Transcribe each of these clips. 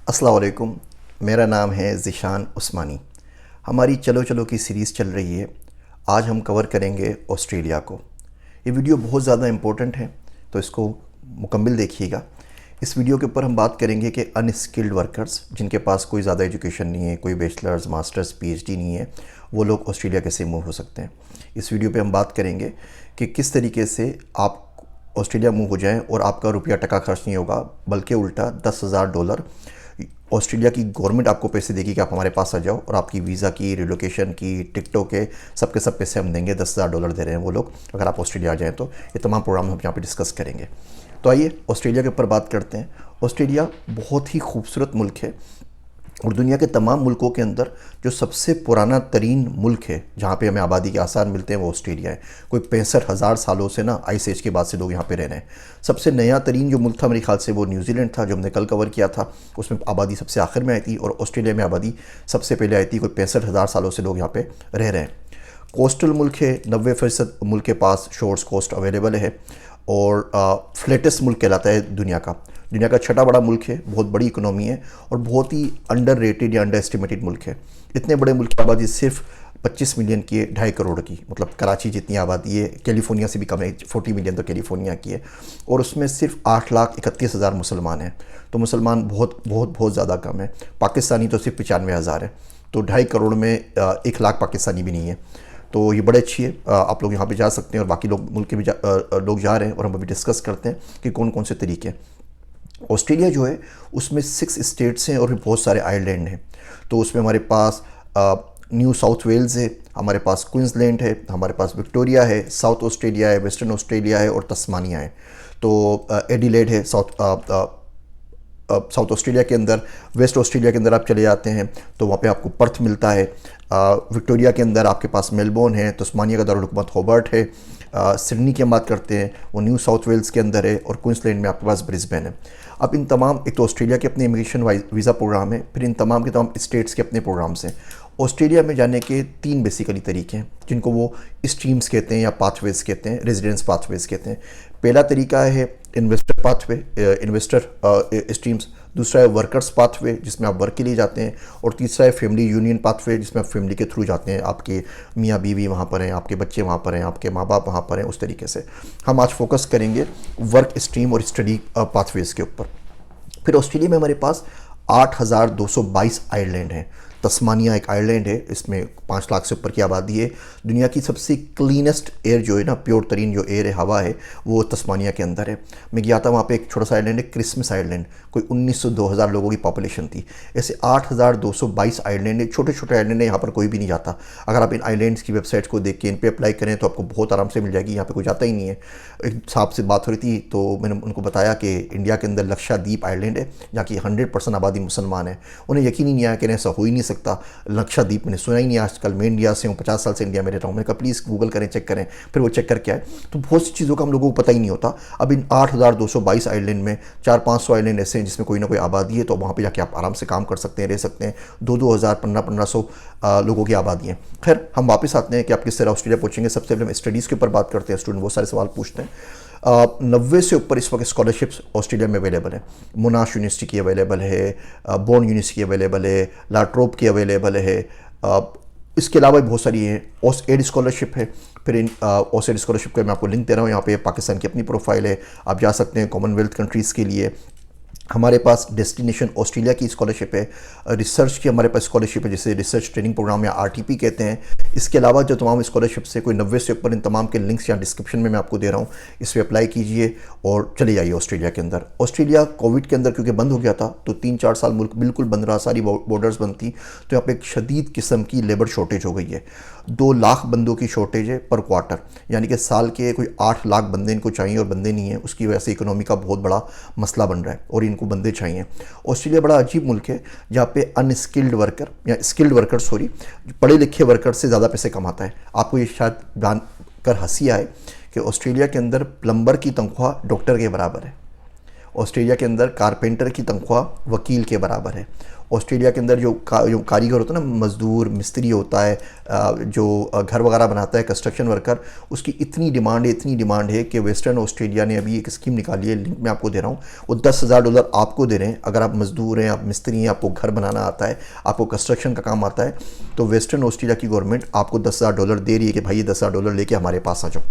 अस्सलाम वालेकुम। मेरा नाम है ज़िशान उस्मानी। हमारी चलो चलो की सीरीज़ चल रही है। आज हम कवर करेंगे ऑस्ट्रेलिया को। ये वीडियो बहुत ज़्यादा इम्पोर्टेंट है, तो इसको मुकम्मल देखिएगा। इस वीडियो के ऊपर हम बात करेंगे कि अनस्किल्ड वर्कर्स जिनके पास कोई ज़्यादा एजुकेशन नहीं है, कोई बैचलर्स मास्टर्स पीएचडी नहीं है, वो लोग ऑस्ट्रेलिया कैसे मूव हो सकते हैं। इस वीडियो पे हम बात करेंगे कि किस तरीके से आप ऑस्ट्रेलिया मूव हो जाएं और आपका रुपया टका खर्च नहीं होगा, बल्कि उल्टा $10,000 ऑस्ट्रेलिया की गवर्नमेंट आपको पैसे देगी कि आप हमारे पास आ जाओ, और आपकी वीज़ा की, रिलोकेशन की, टिकटों के सब पैसे हम देंगे। $10,000 दे रहे हैं वो लोग अगर आप ऑस्ट्रेलिया आ जाएँ तो। ये तमाम प्रोग्राम हम यहाँ पे डिस्कस करेंगे। तो आइए ऑस्ट्रेलिया के ऊपर बात करते हैं। ऑस्ट्रेलिया बहुत ही खूबसूरत मुल्क है और दुनिया के तमाम मुल्कों के अंदर जो सबसे पुराना तरीन मुल्क है, जहाँ पे हमें आबादी के आसार मिलते हैं, वो ऑस्ट्रेलिया है। कोई 65,000 सालों से ना आइस एज के बाद से लोग यहाँ पे रह रहे हैं। सबसे नया तरीन जो मुल्क था मेरे ख्याल से वो न्यूजीलैंड था, जो हमने कल कवर किया था। उसमें आबादी सबसे आखिर में आई थी, और ऑस्ट्रेलिया में आबादी सबसे पहले आई थी। कोई 65,000 सालों से लोग यहाँ पर रह रहे हैं। कोस्टल मुल्क है, 90% मुल्क के पास शोर्स कोस्ट अवेलेबल है, और फ्लैटेस्ट मुल्क कहलाता है दुनिया का छठा बड़ा मुल्क है। बहुत बड़ी इकोनॉमी है और बहुत ही अंडर रेटेड या अंडर एस्टिमेटेड मुल्क है। इतने बड़े मुल्क की आबादी सिर्फ 25 मिलियन की है, 2.5 करोड़ की, मतलब कराची जितनी आबादी है। कैलिफोर्निया से भी कम है, 40 मिलियन तो कैलिफोर्निया की है। और उसमें सिर्फ 8,31,000 मुसलमान हैं। तो मुसलमान बहुत बहुत बहुत ज़्यादा कम है। पाकिस्तानी तो सिर्फ 95,000 है। तो 2.5 करोड़ में 1 लाख पाकिस्तानी भी नहीं है। तो ये बड़े अच्छी है। आप लोग यहाँ पे जा सकते हैं, और बाकी लोग मुल्क के भी लोग जा रहे हैं, और हम अभी डिस्कस करते हैं कि कौन कौन से तरीके हैं। ऑस्ट्रेलिया जो है उसमें 6 स्टेट्स हैं और भी बहुत सारे आइलैंड हैं। तो उसमें हमारे पास न्यू साउथ वेल्स है, हमारे पास क्वींसलैंड है, हमारे पास विक्टोरिया है, साउथ ऑस्ट्रेलिया है, वेस्टर्न ऑस्ट्रेलिया है, और तस्मानिया है। तो एडिलेड है साउथ ऑस्ट्रेलिया के अंदर। वेस्ट ऑस्ट्रेलिया के अंदर आप चले जाते हैं तो वहाँ पे आपको पर्थ मिलता है। विक्टोरिया के अंदर आपके पास मेलबोर्न है। तस्मानिया का दारुल हुकूमत होबर्ट है। सिडनी की हम बात करते हैं, वो न्यू साउथ वेल्स के अंदर है, और क्वींसलैंड में आपके पास ब्रिस्बेन है। अब इन तमाम, एक तो ऑस्ट्रेलिया के अपने इमिग्रेशन वीज़ा प्रोग्राम है, फिर इन तमाम के तमाम स्टेट्स के अपने प्रोग्राम्स हैं। ऑस्ट्रेलिया में जाने के 3 बेसिकली तरीके हैं, जिनको वो स्ट्रीम्स कहते हैं या पाथवेज कहते हैं, रेजिडेंस पाथवेज कहते हैं। पहला तरीका है इन्वेस्टर पाथवे, इन्वेस्टर स्ट्रीम्स। दूसरा है वर्कर्स पाथवे, जिसमें आप वर्क के लिए जाते हैं। और तीसरा है फैमिली यूनियन पाथवे, जिसमें आप फैमिली के थ्रू जाते हैं। आपके मियाँ बीवी वहाँ पर हैं, आपके बच्चे वहाँ पर हैं, आपके माँ बाप वहाँ पर हैं, उस तरीके से। हम आज फोकस करेंगे वर्क स्ट्रीम और स्टडी पाथवेज के ऊपर। फिर ऑस्ट्रेलिया में हमारे पास 8,222 आइलैंड हैं। तस्मानिया एक आइलैंड है, इसमें 5 लाख से ऊपर की आबादी है। दुनिया की सबसे क्लीनेस्ट एयर जो है ना, प्योर तरीन जो एयर है, हवा है, वो तस्मानिया के अंदर है। मैं गया था वहाँ पे, एक छोटा सा आइलैंड है क्रिसमस आइलैंड, कोई 1900-2000 लोगों की पॉपुलेशन थी। ऐसे 8,222 आइलैंड है, छोटे छोटे आइलैंड है, यहाँ पर कोई भी नहीं जाता। अगर आप इन आइलैंड्स की वेबसाइट्स को देख के इन पर अप्लाई करें तो आपको बहुत आराम से मिल जाएगी। यहाँ पर कोई जाता ही नहीं है। एक साहब से बात हो रही थी तो मैंने उनको बताया कि इंडिया के अंदर लक्षद्वीप आइलैंड है, जहाँ की 100% आबादी मुसलमान है। उन्हें यकीन ही नहीं आया कि ऐसा हो ही नहीं सकता। लक्षद्वीप मैंने सुना ही नहीं आजकल। मैं इंडिया से हूँ, 50 साल से इंडिया में रहता हूँ। मैंने कहा प्लीज़ गूगल करें, चेक करें। फिर वो चेक करके आए तो बहुत सी चीज़ों का हम लोगों को पता ही नहीं होता। अब इन 8,222 आइलैंड में 400-500 आइलैंड ऐसे हैं जिसमें कोई ना कोई आबादी है, तो वहाँ पर जाके आप आराम से काम कर सकते हैं, रह सकते हैं। 2-2 हज़ार, 1500 लोगों की आबादी है। खैर, हम वापस आते हैं कि आप किस तरह ऑस्ट्रेलिया पहुँचेंगे। सबसे पहले हम स्टडीज़ के ऊपर बात करते हैं। स्टूडेंट बहुत सारे सवाल पूछते हैं। 90 से ऊपर इस वक्त स्कॉलरशिप्स ऑस्ट्रेलिया में अवेलेबल है। मोनाश यूनिवर्सिटी की अवेलेबल है, बोर्न यूनिवर्सिटी की अवेलेबल है, लाट्रोप की अवेलेबल है। इसके अलावा बहुत सारी है। ऑसएड स्कॉलरशिप है। फिर इन ऑसएड स्कॉलरशिप का मैं आपको लिंक दे रहा हूँ। यहाँ पे पाकिस्तान की अपनी प्रोफाइल है, आप जा सकते हैं कॉमनवेल्थ कंट्रीज़ के लिए। हमारे पास डेस्टिनेशन ऑस्ट्रेलिया की स्कॉलरशिप है। रिसर्च की हमारे पास स्कॉलरशिप है, जिसे रिसर्च ट्रेनिंग प्रोग्राम या आरटीपी कहते हैं। इसके अलावा जो तमाम स्कॉलरशिप से कोई 90 से ऊपर, इन तमाम के लिंक्स यहाँ डिस्क्रिप्शन में मैं आपको दे रहा हूँ। इस पर अप्लाई कीजिए और चले जाइए ऑस्ट्रेलिया के अंदर। ऑस्ट्रेलिया कोविड के अंदर क्योंकि बंद हो गया था, तो 3-4 साल मुल्क बिल्कुल बंद रहा, सारी बॉर्डर्स बंद थी। तो यहाँ पर एक शदीद किस्म की लेबर शॉर्टेज हो गई है। 2 लाख बंदों की शॉर्टेज है पर क्वार्टर, यानी कि साल के कोई 8 लाख बंदे इनको चाहिए, और बंदे नहीं है। उसकी वजह से इकोनॉमी का बहुत बड़ा मसला बन रहा है, और इनको बंदे चाहिए। ऑस्ट्रेलिया बड़ा अजीब मुल्क है, जहाँ पे अनस्किल्ड वर्कर या स्किल्ड वर्कर, पढ़े लिखे वर्कर से ज़्यादा पैसे कमाता है। आपको ये शायद जानकर हंसी आए कि ऑस्ट्रेलिया के अंदर प्लम्बर की तनख्वाह डॉक्टर के बराबर है। ऑस्ट्रेलिया के अंदर कारपेंटर की तनख्वाह वकील के बराबर है। ऑस्ट्रेलिया के अंदर जो कारीगर होता है ना, मज़दूर मिस्त्री होता है, जो घर वगैरह बनाता है, कंस्ट्रक्शन वर्कर, उसकी इतनी डिमांड है कि वेस्टर्न ऑस्ट्रेलिया ने अभी एक स्कीम निकाली है, लिंक मैं आपको दे रहा हूँ। वो $10,000 आपको दे रहे हैं अगर आप मज़दूर हैं, आप मिस्त्री हैं, आपको घर बनाना आता है, आपको कंस्ट्रक्शन का काम आता है, तो वेस्टर्न ऑस्ट्रेलिया की गवर्नमेंट आपको $10,000 दे रही है कि भाई ये $10,000 लेके हमारे पास आ जाओ।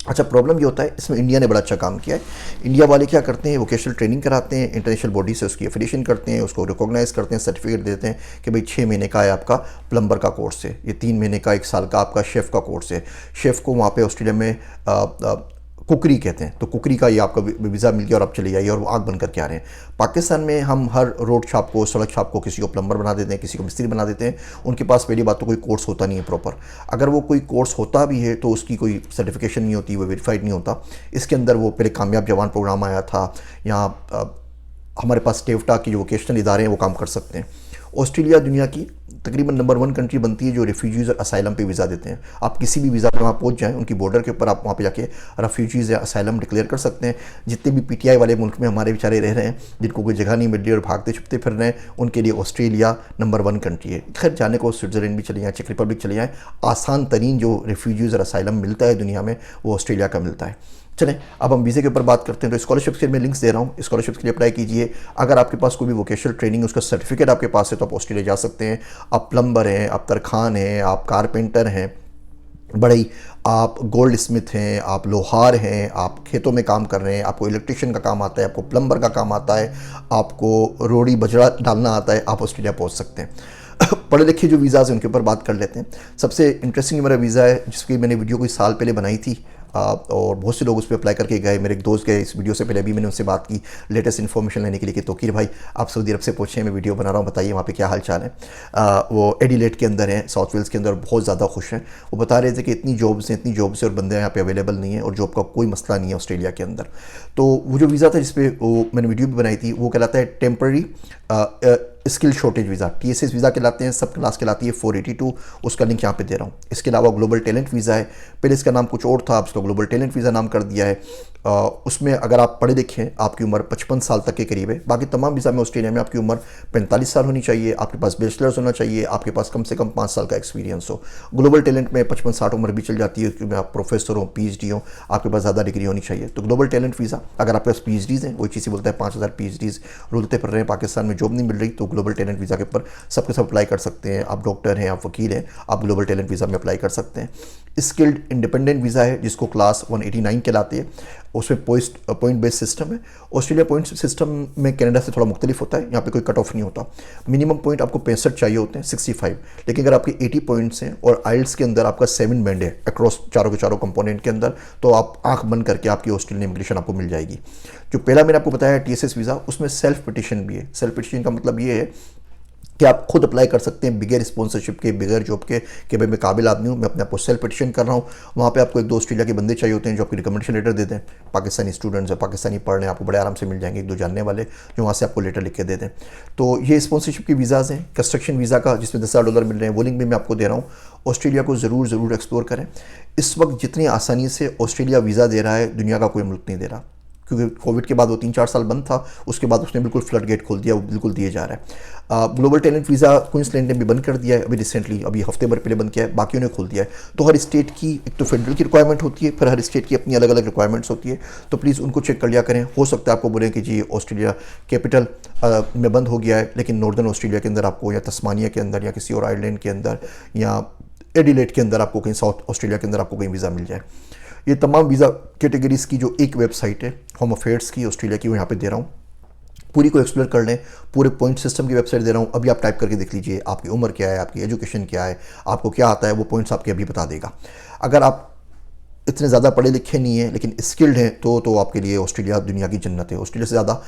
अच्छा, प्रॉब्लम ये होता है, इसमें इंडिया ने बड़ा अच्छा काम किया है। इंडिया वाले क्या करते हैं, वोकेशनल ट्रेनिंग कराते हैं, इंटरनेशनल बॉडी से उसकी एफिलिएशन करते हैं, उसको रिकॉग्नाइज करते हैं, सर्टिफिकेट देते हैं कि भाई 6 महीने का है आपका प्लम्बर का कोर्स है, ये 3 महीने का 1 साल का आपका शेफ़ का कोर्स है। शेफ़ को वहाँ पे ऑस्ट्रेलिया में कुकरी कहते हैं, तो कुकरी का ये आपका वीज़ा मिल गया और आप चले जाइए, और वो आग बंद करके आ रहे हैं। पाकिस्तान में हम हर रोड छाप को, सड़क छाप को किसी को प्लम्बर बना देते हैं, किसी को मिस्त्री बना देते हैं। उनके पास पहली बात तो कोई कोर्स होता नहीं है प्रॉपर। अगर वो कोई कोर्स होता भी है तो उसकी कोई सर्टिफिकेशन नहीं होती, वो वेरीफाइड नहीं होता। इसके अंदर वो पहले कामयाब जवान प्रोग्राम आया था, यहाँ हमारे पास टेवटा की जो वोकेशनल इदारे हैं वो काम कर सकते हैं। ऑस्ट्रेलिया दुनिया की तकरीबन नंबर 1 कंट्री बनती है जो रेफ्यूजीज़ और असाइलम पे वीज़ा देते हैं। आप किसी भी वीज़ा पे वहाँ पहुँच जाएँ, उनकी बॉर्डर के ऊपर आप वहाँ पे जाके रेफ्यूजीज़ या असाइलम डिक्लेयर कर सकते हैं। जितने भी पीटीआई वाले मुल्क में हमारे बेचारे रह रहे हैं, जिनको कोई जगह नहीं मिल रही और भागते छुपते फिर रहे हैं, उनके लिए ऑस्ट्रेलिया नंबर 1 कंट्री है। खैर, जाने को स्विट्ज़रलैंड भी चले जाएँ, चेक रिपब्लिक चले जाएँ, आसान तरीन जो रेफ्यूजीज़ और असाइलम मिलता है दुनिया में वो ऑस्ट्रेलिया का मिलता है। चलें, अब हम वीज़े के ऊपर बात करते हैं। तो स्कॉलरशिप के मैं लिंक्स दे रहा हूँ, स्कॉलरशिप के लिए अप्लाई कीजिए। अगर आपके पास कोई भी वोकेशनल ट्रेनिंग उसका सर्टिफिकेट आपके पास है तो आप ऑस्ट्रेलिया जा सकते हैं। आप प्लम्बर हैं, आप तरखान हैं, आप कारपेंटर हैं, बड़े आप गोल्ड स्मिथ हैं, आप लोहार हैं, आप खेतों में काम कर रहे हैं, आपको इलेक्ट्रिशियन का काम आता है, आपको प्लम्बर का काम आता है, आपको रोड़ी बजरा डालना आता है, आप ऑस्ट्रेलिया पहुँच सकते हैं। पढ़े लिखे जो वीज़ाज़ हैं उनके ऊपर बात कर लेते हैं। सबसे इंटरेस्टिंग मेरा वीज़ा है जिसकी मैंने वीडियो कोई साल पहले बनाई थी, और बहुत से लोग उस पर अप्लाई करके गए। मेरे एक दोस्त गए इस वीडियो से पहले, अभी मैंने उनसे बात की लेटेस्ट इन्फॉर्मेशन लेने के लिए कि तोकीर भाई आप सऊदी अरब से पूछें, मैं वीडियो बना रहा हूँ, बताइए वहाँ पे क्या हाल चाल है। वो एडिलेड के अंदर हैं, साउथ वेल्स के अंदर, बहुत ज़्यादा खुश हैं। वो बता रहे थे कि इतनी जॉब्स हैं और बंदे यहाँ पे अवेलेबल नहीं है और जॉब का कोई मसला नहीं है ऑस्ट्रेलिया के अंदर। तो वो जो वीज़ा था जिसपे वो मैंने वीडियो भी बनाई थी, वो कहलाता है temporary skill shortage visa, TSS visa कहलाते हैं, सब क्लास कहलाती है 482, उसका लिंक यहाँ पे दे रहा हूँ। इसके अलावा ग्लोबल टैलेंट वीज़ा है, पहले इसका नाम कुछ और था, अब इसका ग्लोबल टैलेंट वीज़ा नाम कर दिया है। उसमें अगर आप पढ़े लिखें, आपकी उम्र 55 साल तक के करीब है। बाकी तमाम वीज़ा में ऑस्ट्रेलिया में आपकी उम्र 45 साल होनी चाहिए, आपके पास बैचलर्स होना चाहिए, आपके पास कम से कम 5 साल का एक्सपीरियंस हो। ग्लोबल टैलेंट में 55-60 उम्र भी चल जाती है, क्योंकि आप प्रोफेसर हो, PhD हो, आपके पास ज़्यादा डिग्री होनी चाहिए। तो ग्लोबल टैलेंट वीज़ा, अगर आपके पास PhDs हैं, वही चीज़ बोलता है 5000 PhDs रुलते फिर रहे हैं, पाकिस्तान में जॉब नहीं मिल रही, तो ग्लोबल टैलेंट वीज़ा के ऊपर सबके सब अप्लाई कर सकते हैं। आप डॉक्टर हैं, आप वकील हैं, आप ग्लोबल टैलेंट वीज़ा में अप्लाई कर सकते हैं। स्किल्ड इंडिपेंडेंट वीज़ा है जिसको क्लास 189 कहलाती है, उसमें पॉइंट बेस्ड सिस्टम है। ऑस्ट्रेलिया पॉइंट सिस्टम में कनाडा से थोड़ा मुख्तलिफ होता है, यहाँ पे कोई कट ऑफ नहीं होता। मिनिमम पॉइंट आपको 65 चाहिए होते हैं, 65, लेकिन अगर आपके 80 पॉइंट्स हैं और आइल्स के अंदर आपका 7 बैंड है अक्रॉस चारों के चारों कंपोनेंट के अंदर, तो आप आंख बंद करके आपकी ऑस्ट्रेलियन इमिग्रेशन आपको मिल जाएगी। जो पहला मैंने आपको बताया TSS वीज़ा, उसमें सेल्फ पिटिशन भी है। सेल्फ पिटिशन का मतलब ये है कि आप खुद अप्लाई कर सकते हैं बिगर स्पॉन्सरशिप के, बिगर जॉब के, कि भाई मैं काबिल आदमी हूँ, मैं अपने आप को सेल्फ पिटिशन कर रहा हूँ। वहाँ पे आपको 1-2 ऑस्ट्रेलिया के बंदे चाहिए होते हैं जो आपकी रिकमेंडेशन लेटर देते हैं। पाकिस्तानी स्टूडेंट्स हैं, पाकिस्तानी पढ़ रहे हैं, आपको बड़े आराम से मिल जाएंगे 1-2 जानने वाले जो वहाँ से आपको लेटर लिख के दे दें। तो ये स्पॉन्सरशिप की वीज़ाज़ हैं। कंस्ट्रक्शन वीज़ा का जिसमें $10,000 मिल रहे हैं, वो लिंक भी मैं आपको दे रहा हूँ। ऑस्ट्रेलिया को ज़रूर एक्सप्लोर करें। इस वक्त जितनी आसानी से ऑस्ट्रेलिया वीज़ा दे रहा है, दुनिया का कोई मुल्क नहीं दे रहा, क्योंकि कोविड के बाद वो 3-4 साल बंद था, उसके बाद उसने बिल्कुल फ्लड गेट खोल दिया, वो बिल्कुल दिए जा रहा है। ग्लोबल टैलेंट वीज़ा क्वींसलैंड ने भी बंद कर दिया है, अभी रिसेंटली, अभी हफ्ते भर पहले बंद किया है, बाकियों ने खोल दिया है। तो हर स्टेट की एक तो फेडरल की रिक्वायरमेंट होती है, फिर हर स्टेट की अपनी अलग अलग रिक्वायरमेंट्स होती है, तो प्लीज़ उनको चेक कर लिया करें। हो सकता है आपको बोलें कि जी ऑस्ट्रेलिया कैपिटल में बंद हो गया है, लेकिन नॉर्दर्न ऑस्ट्रेलिया के अंदर आपको, या तस्मानिया के अंदर, या किसी और आइलैंड के अंदर, या एडिलेड के अंदर आपको कहीं साउथ ऑस्ट्रेलिया के अंदर आपको कहीं वीज़ा मिल जाए। ये तमाम वीज़ा कैटेगरीज़ की जो एक वेबसाइट है होम अफेयर्स की ऑस्ट्रेलिया की, वो यहाँ पे दे रहा हूँ, पूरी को एक्सप्लोर कर लें। पूरे पॉइंट सिस्टम की वेबसाइट दे रहा हूँ, अभी आप टाइप करके देख लीजिए आपकी उम्र क्या है, आपकी एजुकेशन क्या है, आपको क्या आता है, वो पॉइंट्स आपके अभी बता देगा। अगर आप इतने ज़्यादा पढ़े लिखे नहीं हैं लेकिन स्किल्ड हैं तो आपके लिए ऑस्ट्रेलिया दुनिया की जन्नत है। ऑस्ट्रेलिया से ज़्यादा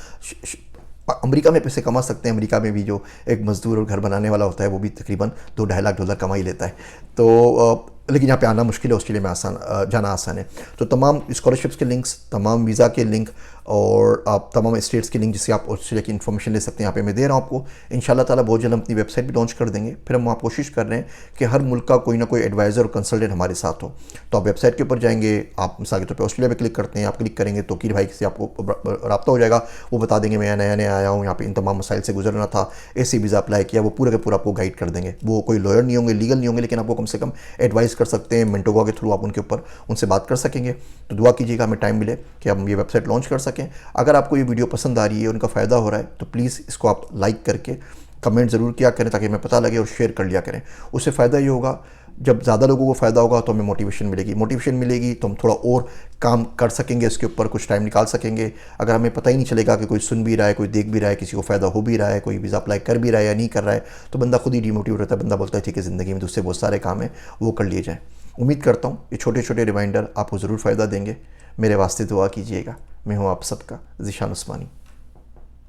अमेरिका में पैसे कमा सकते हैं। अमेरिका में भी जो एक मज़दूर और घर बनाने वाला होता है वो भी तकरीबन $2-2.5 लाख कमा ही लेता है। तो लेकिन यहाँ पे आना मुश्किल है, ऑस्ट्रेलिया में आसान जाना आसान है। तो तमाम स्कॉलरशिप्स के लिंक्स, तमाम वीज़ा के लिंक और आप तमाम स्टेट्स के लिंक जिससे आप ऑस्ट्रेलिया की इन्फॉर्मेशन ले सकते हैं यहाँ पे मैं दे रहा हूँ आपको। इंशाल्लाह ताला बहुत जल्द हम अपनी वेबसाइट भी लॉन्च कर देंगे। फिर हम वहाँ कोशिश कर रहे हैं कि हर मुल्क का कोई ना कोई एडवाइज़र और कंसल्टेंट हमारे साथ हो। तो आप वेबसाइट के ऊपर जाएंगे, आप मिसाल के तौर पर ऑस्ट्रेलिया पर क्लिक करते हैं, आप क्लिक करेंगे तो कीर भाई से आपको रब्ता हो जाएगा। वो बता देंगे मैं नया नया आया हूँ, यहाँ पे इन तमाम मसाइल से गुजरना था, ऐसे वीज़ा अप्लाई किया, वो पूरा का पूरा आपको गाइड कर देंगे। वो कोई लॉयर नहीं होंगे, लीगल नहीं होंगे, लेकिन आपको कम से कम एडवाइस कर सकते हैं। मेंटोवा के थ्रू आप उनके ऊपर उनसे बात कर सकेंगे। तो दुआ कीजिएगा हमें टाइम मिले कि हम ये वेबसाइट लॉन्च कर सकें। अगर आपको ये वीडियो पसंद आ रही है, उनका फ़ायदा हो रहा है, तो प्लीज़ इसको आप लाइक करके कमेंट ज़रूर किया करें ताकि हमें पता लगे, और शेयर कर लिया करें। उससे फ़ायदा ये होगा, जब ज़्यादा लोगों को फ़ायदा होगा तो हमें मोटिवेशन मिलेगी तो हम थोड़ा और काम कर सकेंगे, इसके ऊपर कुछ टाइम निकाल सकेंगे। अगर हमें पता ही नहीं चलेगा कि कोई सुन भी रहा है, कोई देख भी रहा है, किसी को फ़ायदा हो भी रहा है, कोई वीज़ा अप्लाई कर भी रहा है या नहीं कर रहा है, तो बंदा खुद ही डिमोटिवेट होता है। बंदा बोलता है ठीक है, ज़िंदगी में दूसरे बहुत सारे काम हैं, वो कर लिए जाएँ। उम्मीद करता हूँ ये छोटे छोटे रिमाइंडर आपको ज़रूर फ़ायदा देंगे। मेरे वास्ते दुआ कीजिएगा। मैं हूँ आप सबका ज़ीशान उस्मानी।